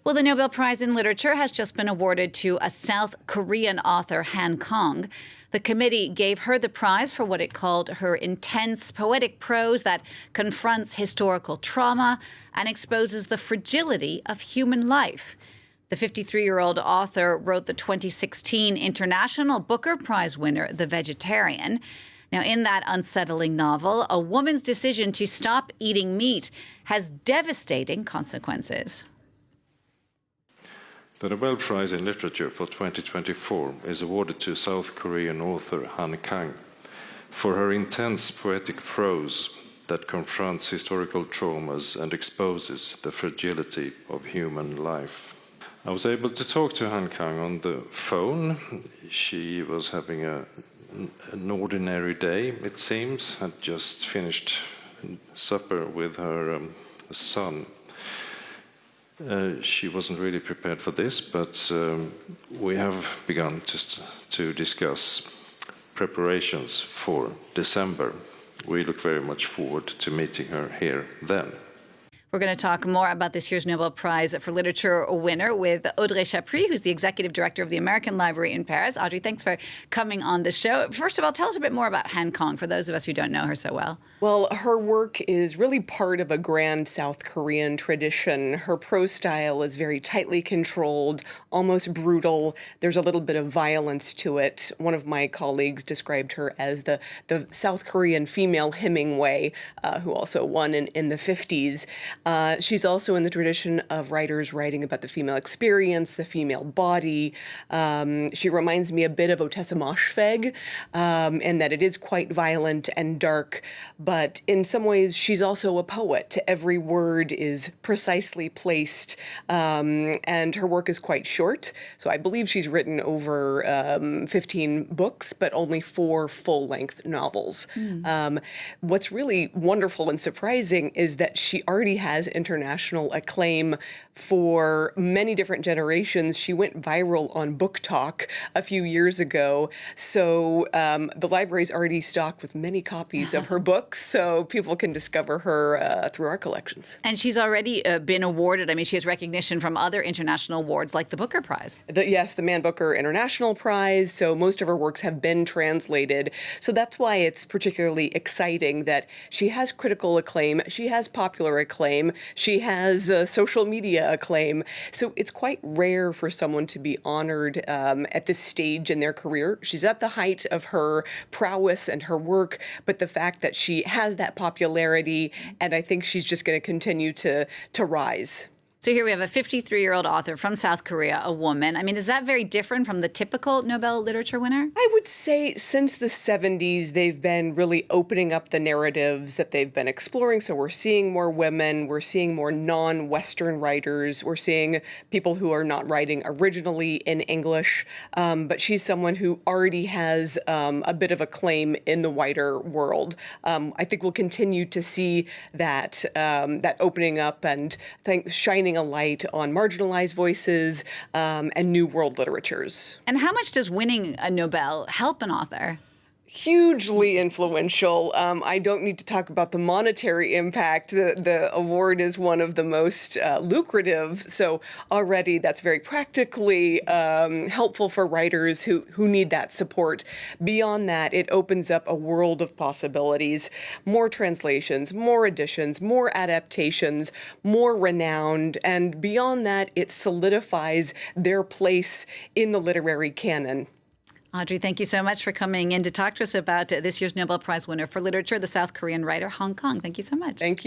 Well, the Nobel Prize in Literature has just been awarded to a South Korean author, Han Kang. The committee gave her the prize for what it called her intense poetic prose that confronts historical trauma and exposes the fragility of human life. The 53-year-old author wrote the 2016 International Booker Prize winner, The Vegetarian. Now, in that unsettling novel, a woman's decision to stop eating meat has devastating consequences. The Nobel Prize in Literature for 2024 is awarded to South Korean author Han Kang for her intense poetic prose that confronts historical traumas and exposes the fragility of human life. I was able to talk to Han Kang on the phone. She was having an ordinary day, it seems, had just finished supper with her son. She wasn't really prepared for this, but we have begun to discuss preparations for December. We look very much forward to meeting her here then. We're going to talk more about this year's Nobel Prize for Literature winner with Audrey Chapuis, who's the executive director of the American Library in Paris. Audrey, thanks for coming on the show. First of all, tell us a bit more about Han Kang, for those of us who don't know her so well. Well, her work is really part of a grand South Korean tradition. Her prose style is very tightly controlled, almost brutal. There's a little bit of violence to it. One of my colleagues described her as the South Korean female Hemingway, who also won in the 50s. She's also in the tradition of writers writing about the female experience, the female body. She reminds me a bit of Ottessa Moshfegh, in that it is quite violent and dark, but in some ways she's also a poet. Every word is precisely placed, and her work is quite short. So I believe she's written over 15 books, but only 4 full-length novels. What's really wonderful and surprising is that she already has international acclaim for many different generations. She went viral on Book Talk a few years ago. So the library's already stocked with many copies of her books, so people can discover her through our collections. And she's already been awarded. I mean, she has recognition from other international awards like the Booker Prize. Yes, the Man Booker International Prize. So most of her works have been translated. So that's why it's particularly exciting that she has critical acclaim, she has popular acclaim, she has social media acclaim. So it's quite rare for someone to be honored at this stage in their career. She's at the height of her prowess and her work, but the fact that she has that popularity, and I think she's just going to continue to rise. So here we have a 53-year-old author from South Korea, a woman. I mean, is that very different from the typical Nobel Literature winner? I would say since the 70s, they've been really opening up the narratives that they've been exploring. So we're seeing more women, we're seeing more non-Western writers, we're seeing people who are not writing originally in English. But she's someone who already has a bit of acclaim in the wider world. I think we'll continue to see that opening up and shining a light on marginalized voices and new world literatures. And how much does winning a Nobel help an author? Hugely influential. I don't need to talk about the monetary impact. The award is one of the most lucrative. So already that's very practically helpful for writers who need that support. Beyond that, it opens up a world of possibilities, more translations, more editions, more adaptations, more renowned. And beyond that, it solidifies their place in the literary canon. Audrey, thank you so much for coming in to talk to us about this year's Nobel Prize winner for Literature, the South Korean writer Han Kang. Thank you so much. Thank you.